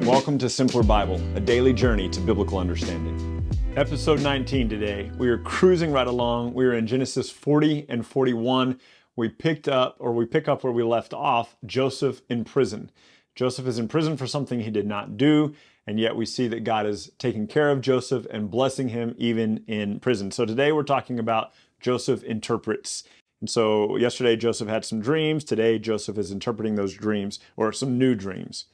Welcome to Simpler Bible, a daily journey to biblical understanding. Episode 19 today. We are cruising right along. We are in Genesis 40 and 41. We pick up where we left off, Joseph in prison. Joseph is in prison for something he did not do, and yet we see that God is taking care of Joseph and blessing him even in prison. So today we're talking about Joseph interprets. And so yesterday Joseph had some dreams. Today Joseph is interpreting those dreams, or some new dreams.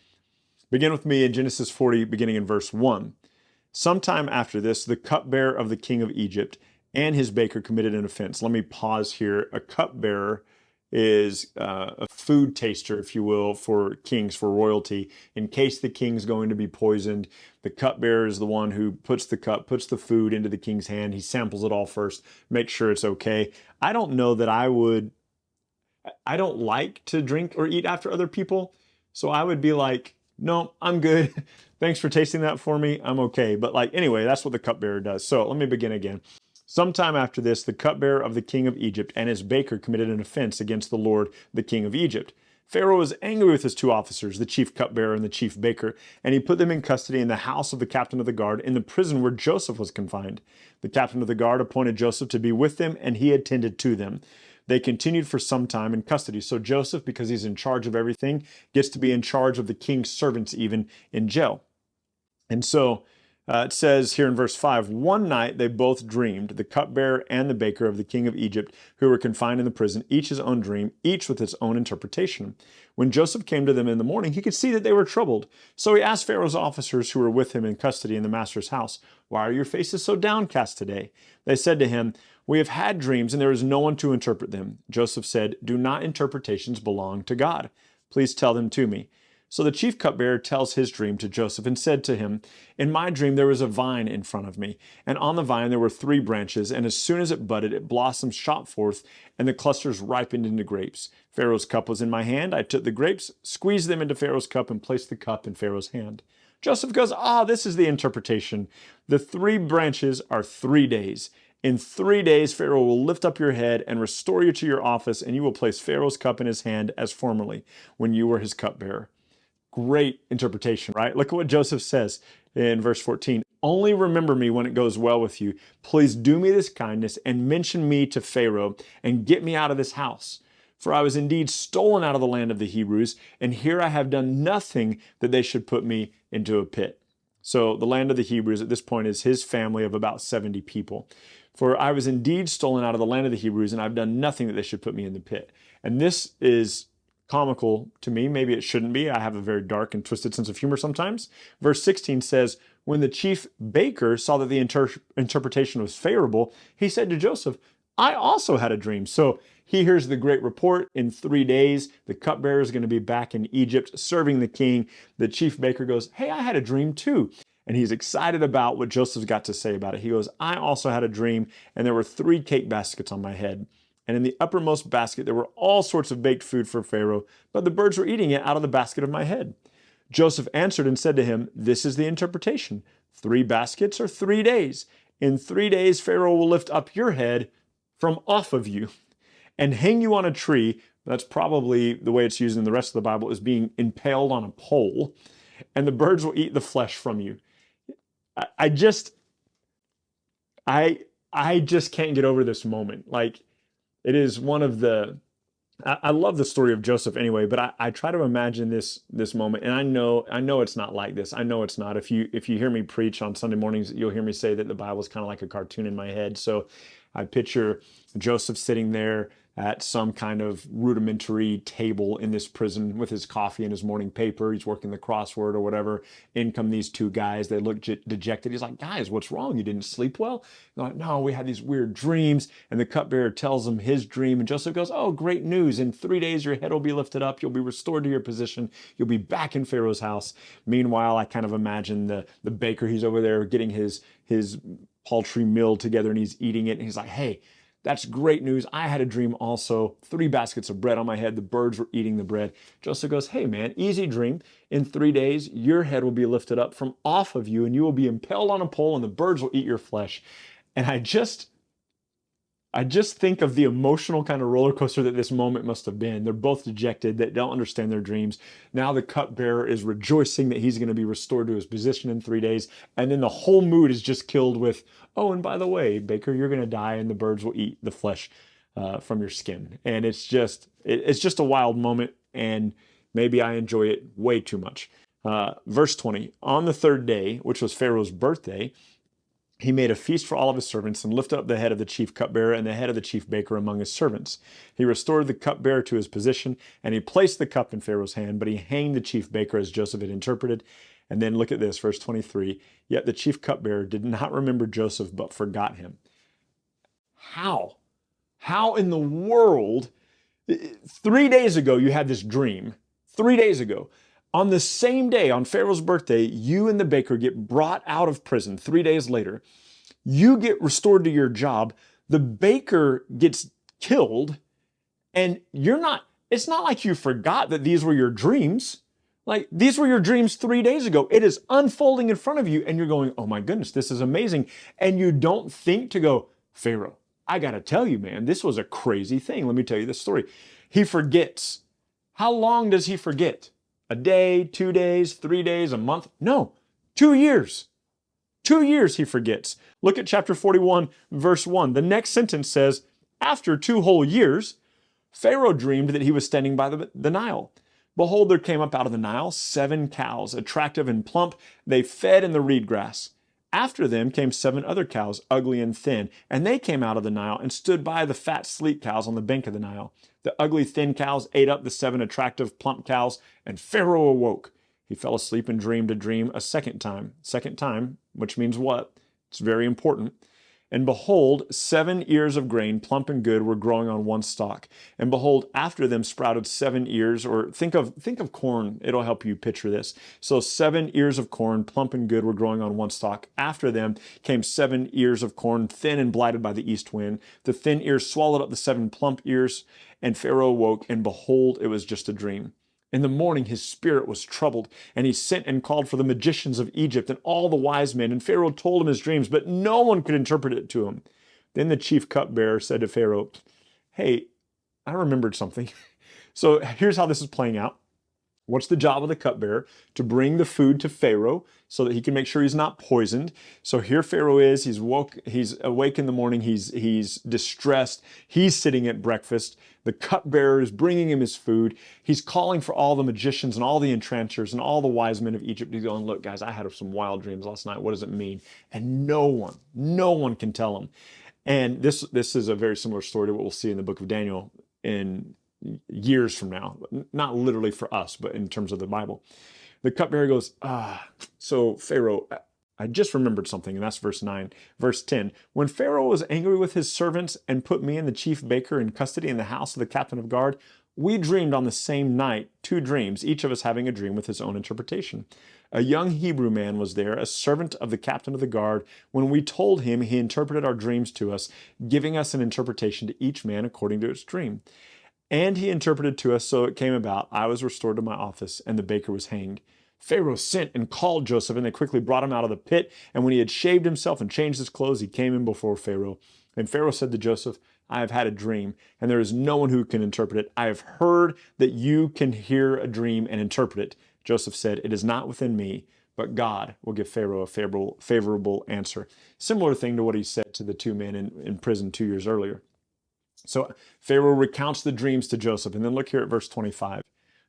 Begin with me in Genesis 40, beginning in verse 1. Sometime after this, the cupbearer of the king of Egypt and his baker committed an offense. Let me pause here. A cupbearer is a food taster, if you will, for kings, for royalty. In case the king's going to be poisoned, the cupbearer is the one who puts the food into the king's hand. He samples it all first, makes sure it's okay. I don't know that I don't like to drink or eat after other people, so I would be like, no, I'm good. Thanks for tasting that for me. I'm okay. But anyway, that's what the cupbearer does. So let me begin again. Sometime after this, the cupbearer of the king of Egypt and his baker committed an offense against the Lord, the king of Egypt. Pharaoh was angry with his two officers, the chief cupbearer and the chief baker, and he put them in custody in the house of the captain of the guard in the prison where Joseph was confined. The captain of the guard appointed Joseph to be with them, and he attended to them. They continued for some time in custody. So Joseph, because he's in charge of everything, gets to be in charge of the king's servants even in jail. And so it says here in verse 5, one night they both dreamed, the cupbearer and the baker of the king of Egypt, who were confined in the prison, each his own dream, each with its own interpretation. When Joseph came to them in the morning, he could see that they were troubled. So he asked Pharaoh's officers who were with him in custody in the master's house, "Why are your faces so downcast today?" They said to him, "We have had dreams, and there is no one to interpret them." Joseph said, "Do not interpretations belong to God? Please tell them to me." So the chief cupbearer tells his dream to Joseph and said to him, "In my dream there was a vine in front of me, and on the vine there were 3 branches, and as soon as it budded, it blossomed, shot forth, and the clusters ripened into grapes. Pharaoh's cup was in my hand. I took the grapes, squeezed them into Pharaoh's cup, and placed the cup in Pharaoh's hand." Joseph goes, this is the interpretation. The 3 branches are 3 days. In 3 days, Pharaoh will lift up your head and restore you to your office, and you will place Pharaoh's cup in his hand as formerly, when you were his cupbearer. Great interpretation, right? Look at what Joseph says in verse 14. "Only remember me when it goes well with you. Please do me this kindness and mention me to Pharaoh and get me out of this house. For I was indeed stolen out of the land of the Hebrews, and here I have done nothing that they should put me into a pit." So the land of the Hebrews at this point is his family of about 70 people. "For I was indeed stolen out of the land of the Hebrews, and I've done nothing that they should put me in the pit." And this is comical to me. Maybe it shouldn't be. I have a very dark and twisted sense of humor sometimes. Verse 16 says, "When the chief baker saw that the interpretation was favorable, he said to Joseph, 'I also had a dream.'" So he hears the great report. In 3 days, the cupbearer is going to be back in Egypt serving the king. The chief baker goes, "Hey, I had a dream too." And he's excited about what Joseph's got to say about it. He goes, "I also had a dream, and there were 3 cake baskets on my head. And in the uppermost basket, there were all sorts of baked food for Pharaoh, but the birds were eating it out of the basket of my head." Joseph answered and said to him, "This is the interpretation. 3 baskets are 3 days. In 3 days, Pharaoh will lift up your head from off of you and hang you on a tree." That's probably the way it's used in the rest of the Bible, is being impaled on a pole. "And the birds will eat the flesh from you." I just can't get over this moment. It is one of I love the story of Joseph anyway, but I try to imagine this moment, and I know it's not like this. I know it's not. If you hear me preach on Sunday mornings, you'll hear me say that the Bible is kind of like a cartoon in my head. So I picture Joseph sitting there at some kind of rudimentary table in this prison with his coffee and his morning paper. He's working the crossword or whatever. In come these 2 guys. They look dejected. He's like, "Guys, what's wrong? You didn't sleep well?" They're like, "No, we had these weird dreams." And the cupbearer tells him his dream. And Joseph goes, "Oh, great news. In 3 days, your head will be lifted up. You'll be restored to your position. You'll be back in Pharaoh's house." Meanwhile, I kind of imagine the baker, he's over there getting his paltry meal together, and he's eating it. And he's like, "Hey, that's great news. I had a dream also. 3 baskets of bread on my head. The birds were eating the bread." Joseph goes, "Hey man, easy dream. In 3 days, your head will be lifted up from off of you, and you will be impaled on a pole, and the birds will eat your flesh." And I just think of the emotional kind of roller coaster that this moment must have been. They're both dejected, they don't understand their dreams. Now the cupbearer is rejoicing that he's going to be restored to his position in 3 days. And then the whole mood is just killed with, oh, and by the way, baker, you're going to die and the birds will eat the flesh from your skin. And it's just a wild moment. And maybe I enjoy it way too much. Verse 20, on the third day, which was Pharaoh's birthday, he made a feast for all of his servants and lifted up the head of the chief cupbearer and the head of the chief baker among his servants. He restored the cupbearer to his position, and he placed the cup in Pharaoh's hand, but he hanged the chief baker as Joseph had interpreted. And then look at this, verse 23. Yet the chief cupbearer did not remember Joseph, but forgot him. How? How in the world? 3 days ago, you had this dream. 3 days ago. On the same day, on Pharaoh's birthday, you and the baker get brought out of prison 3 days later. You get restored to your job. The baker gets killed. And it's not like you forgot that these were your dreams. Like, these were your dreams 3 days ago. It is unfolding in front of you. And you're going, oh my goodness, this is amazing. And you don't think to go, Pharaoh, I got to tell you, man, this was a crazy thing. Let me tell you this story. He forgets. How long does he forget? A day, 2 days, 3 days, a month? No, 2 years. 2 years he forgets. Look at chapter 41, verse 1. The next sentence says, after 2 whole years, Pharaoh dreamed that he was standing by the Nile. Behold, there came up out of the Nile 7 cows, attractive and plump. They fed in the reed grass. After them came 7 other cows, ugly and thin, and they came out of the Nile and stood by the fat, sleek cows on the bank of the Nile. The ugly, thin cows ate up the 7 attractive, plump cows, and Pharaoh awoke. He fell asleep and dreamed a dream a second time. Second time, which means what? It's very important. And behold, 7 ears of grain, plump and good, were growing on one stalk. And behold, after them sprouted 7 ears, or think of corn. It'll help you picture this. So 7 ears of corn, plump and good, were growing on one stalk. After them came 7 ears of corn, thin and blighted by the east wind. The thin ears swallowed up the 7 plump ears. And Pharaoh awoke, and behold, it was just a dream. In the morning his spirit was troubled, and he sent and called for the magicians of Egypt and all the wise men. And Pharaoh told him his dreams, but no one could interpret it to him. Then the chief cupbearer said to Pharaoh, hey, I remembered something. So here's how this is playing out. What's the job of the cupbearer? To bring the food to Pharaoh so that he can make sure he's not poisoned. So here Pharaoh is, he's awake in the morning, he's distressed, he's sitting at breakfast. The cupbearer is bringing him his food. He's calling for all the magicians and all the enchanters and all the wise men of Egypt. He's going, look, guys, I had some wild dreams last night. What does it mean? And no one can tell him. And this is a very similar story to what we'll see in the book of Daniel in years from now. Not literally for us, but in terms of the Bible. The cupbearer goes, so Pharaoh, I just remembered something, and that's verse 9. Verse 10, when Pharaoh was angry with his servants and put me and the chief baker in custody in the house of the captain of guard, we dreamed on the same night 2 dreams, each of us having a dream with his own interpretation. A young Hebrew man was there, a servant of the captain of the guard. When we told him, he interpreted our dreams to us, giving us an interpretation to each man according to his dream. And he interpreted to us, so it came about, I was restored to my office, and the baker was hanged. Pharaoh sent and called Joseph, and they quickly brought him out of the pit. And when he had shaved himself and changed his clothes, he came in before Pharaoh. And Pharaoh said to Joseph, I have had a dream, and there is no one who can interpret it. I have heard that you can hear a dream and interpret it. Joseph said, it is not within me, but God will give Pharaoh a favorable answer. Similar thing to what he said to the 2 men in prison 2 years earlier. So Pharaoh recounts the dreams to Joseph. And then look here at verse 25.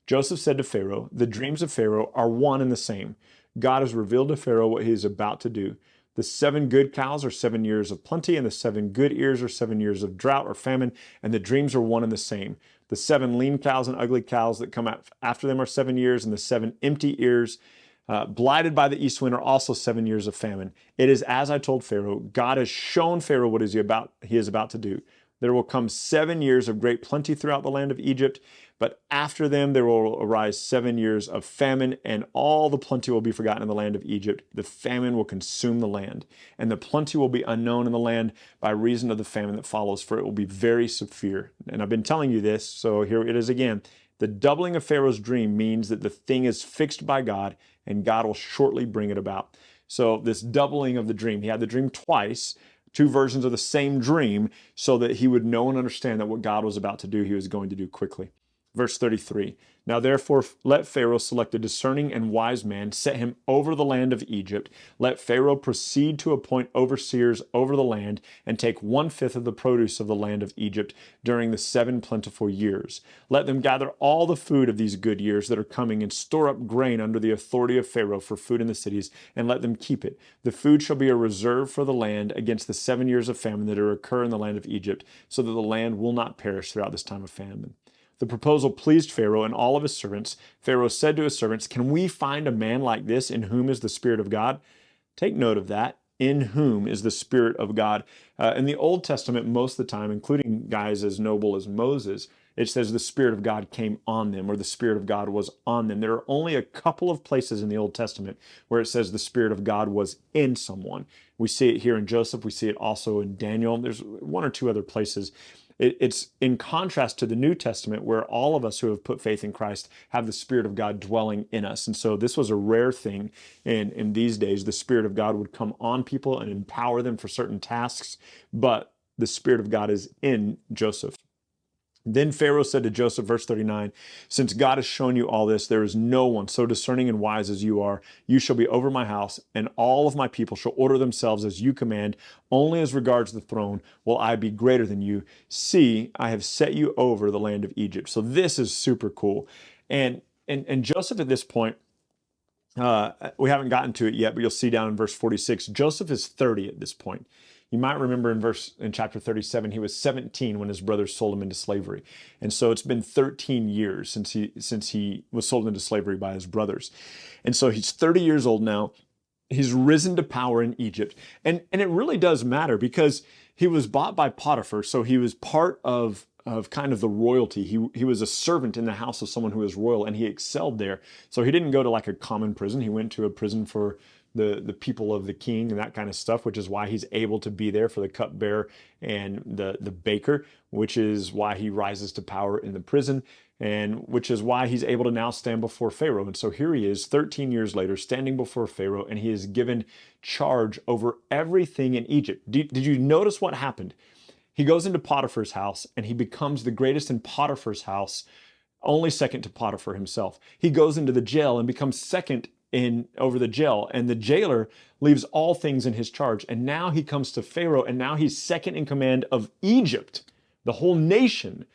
Joseph said to Pharaoh, the dreams of Pharaoh are one and the same. God has revealed to Pharaoh what he is about to do. The 7 good cows are 7 years of plenty, and the 7 good ears are 7 years of drought or famine, and the dreams are one and the same. The 7 lean cows and ugly cows that come after them are 7 years, and the 7 empty ears, blighted by the east wind, are also 7 years of famine. It is as I told Pharaoh. God has shown Pharaoh what he is about to do. There will come 7 years of great plenty throughout the land of Egypt, but after them there will arise 7 years of famine, and all the plenty will be forgotten in the land of Egypt. The famine will consume the land, and the plenty will be unknown in the land by reason of the famine that follows, for it will be very severe. And I've been telling you this, so here it is again. The doubling of Pharaoh's dream means that the thing is fixed by God, and God will shortly bring it about. So this doubling of the dream, he had the dream twice. two versions of the same dream so that he would know and understand that what God was about to do, he was going to do quickly. Verse 33, now therefore let Pharaoh select a discerning and wise man, set him over the land of Egypt. Let Pharaoh proceed to appoint overseers over the land and take 1/5 of the produce of the land of Egypt during the 7 plentiful years. Let them gather all the food of these good years that are coming and store up grain under the authority of Pharaoh for food in the cities, and let them keep it. The food shall be a reserve for the land against the 7 years of famine that are occur in the land of Egypt, so that the land will not perish throughout this time of famine. The proposal pleased Pharaoh and all of his servants. Pharaoh said to his servants, can we find a man like this in whom is the Spirit of God? Take note of that. In whom is the Spirit of God. In the Old Testament, most of the time, including guys as noble as Moses, it says the Spirit of God came on them, or the Spirit of God was on them. There are only a couple of places in the Old Testament where it says the Spirit of God was in someone. We see it here in Joseph. We see it also in Daniel. There's one or two other places. It's in contrast to the New Testament, where all of us who have put faith in Christ have the Spirit of God dwelling in us. And so this was a rare thing in these days. The Spirit of God would come on people and empower them for certain tasks, but the Spirit of God is in Joseph. Then Pharaoh said to Joseph, verse 39, since God has shown you all this, there is no one so discerning and wise as you are. You shall be over my house, and all of my people shall order themselves as you command. Only as regards the throne will I be greater than you. See, I have set you over the land of Egypt. So this is super cool. And Joseph at this point, we haven't gotten to it yet, but you'll see down in verse 46, Joseph is 30 at this point. You might remember in chapter 37, he was 17 when his brothers sold him into slavery. And so it's been 13 years since he was sold into slavery by his brothers. And so he's 30 years old now. He's risen to power in Egypt. And it really does matter because he was bought by Potiphar. So he was part of kind of the royalty. He was a servant in the house of someone who was royal, and he excelled there. So he didn't go to like a common prison. He went to a prison for the people of the king and that kind of stuff, which is why he's able to be there for the cupbearer and the baker, which is why he rises to power in the prison, and which is why he's able to now stand before Pharaoh. And so here he is 13 years later standing before Pharaoh, and he is given charge over everything in Egypt. Did you notice what happened? He goes into Potiphar's house and he becomes the greatest in Potiphar's house, only second to Potiphar himself. He goes into the jail and becomes second over the jail, and the jailer leaves all things in his charge. And now he comes to Pharaoh, and now he's second in command of Egypt, the whole nation,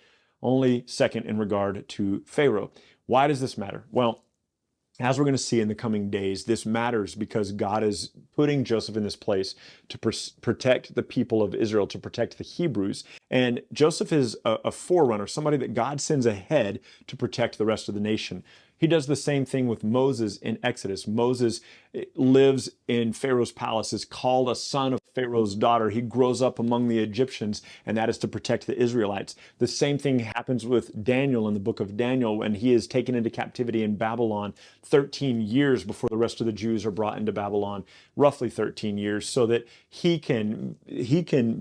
only second in regard to Pharaoh. Why does this matter? Well, as we're going to see in the coming days, this matters because God is putting Joseph in this place to protect the people of Israel, to protect the Hebrews. And Joseph is a forerunner, somebody that God sends ahead to protect the rest of the nation. He does the same thing with Moses in Exodus. Moses lives in Pharaoh's palace, is called a son of Pharaoh's daughter. He grows up among the Egyptians, and that is to protect the Israelites. The same thing happens with Daniel in the book of Daniel when he is taken into captivity in Babylon 13 years before the rest of the Jews are brought into Babylon, roughly 13 years, so that he can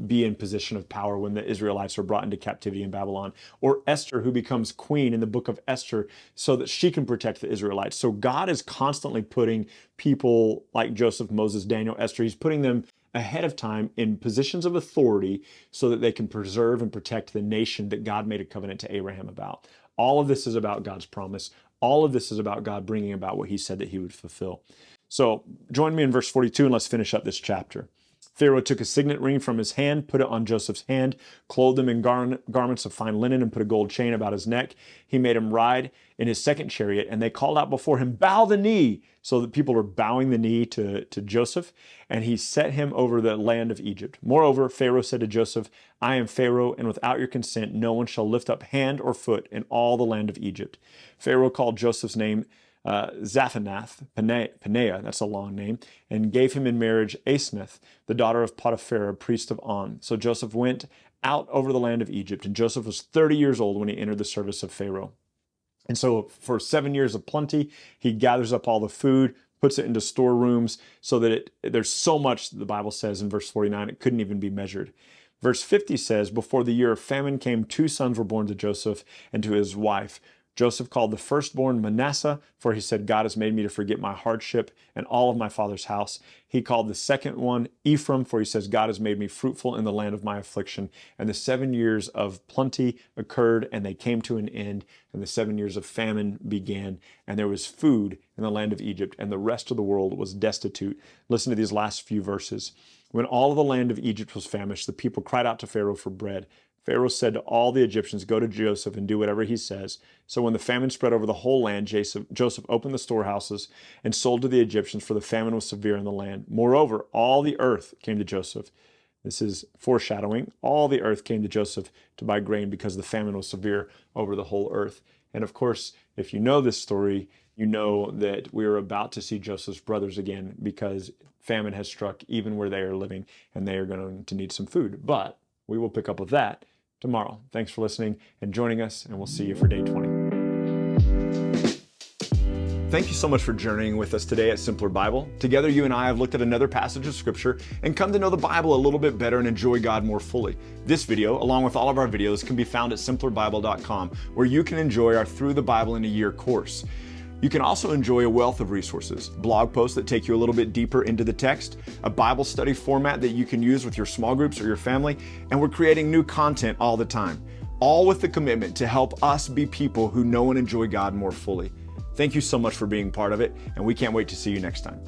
be in position of power when the Israelites are brought into captivity in Babylon. Or Esther, who becomes queen in the book of Esther, so that she can protect the Israelites. So God is constantly putting people like Joseph, Moses, Daniel, Esther, he's putting them ahead of time in positions of authority so that they can preserve and protect the nation that God made a covenant to Abraham about. All of this is about God's promise. All of this is about God bringing about what he said that he would fulfill. So join me in verse 42 and let's finish up this chapter. Pharaoh took a signet ring from his hand, put it on Joseph's hand, clothed him in garments of fine linen, and put a gold chain about his neck. He made him ride in his second chariot, and they called out before him, bow the knee. So that people are bowing the knee to Joseph, and he set him over the land of Egypt. Moreover, Pharaoh said to Joseph, I am Pharaoh, and without your consent no one shall lift up hand or foot in all the land of Egypt. Pharaoh called Joseph's name Paneah, that's a long name, and gave him in marriage Asenath, the daughter of Potiphar, priest of On. So Joseph went out over the land of Egypt, and Joseph was 30 years old when he entered the service of Pharaoh. And so for 7 years of plenty, he gathers up all the food, puts it into storerooms so that there's so much, the Bible says in verse 49, it couldn't even be measured. Verse 50 says, before the year of famine came, 2 sons were born to Joseph and to his wife, Joseph called the firstborn Manasseh, for he said, God has made me to forget my hardship and all of my father's house. He called the second one Ephraim, for he says, God has made me fruitful in the land of my affliction. And the 7 years of plenty occurred, and they came to an end, and the 7 years of famine began. And there was food in the land of Egypt, and the rest of the world was destitute. Listen to these last few verses. When all of the land of Egypt was famished, the people cried out to Pharaoh for bread. Pharaoh said to all the Egyptians, go to Joseph and do whatever he says. So when the famine spread over the whole land, Joseph opened the storehouses and sold to the Egyptians, for the famine was severe in the land. Moreover, all the earth came to Joseph. This is foreshadowing. All the earth came to Joseph to buy grain because the famine was severe over the whole earth. And of course, if you know this story, you know that we are about to see Joseph's brothers again, because famine has struck even where they are living, and they are going to need some food. But we will pick up with that tomorrow. Thanks for listening and joining us, and we'll see you for day 20. Thank you so much for journeying with us today at Simpler Bible. Together, you and I have looked at another passage of Scripture and come to know the Bible a little bit better and enjoy God more fully. This video, along with all of our videos, can be found at simplerbible.com, where you can enjoy our Through the Bible in a Year course. You can also enjoy a wealth of resources, blog posts that take you a little bit deeper into the text, a Bible study format that you can use with your small groups or your family, and we're creating new content all the time, all with the commitment to help us be people who know and enjoy God more fully. Thank you so much for being part of it, and we can't wait to see you next time.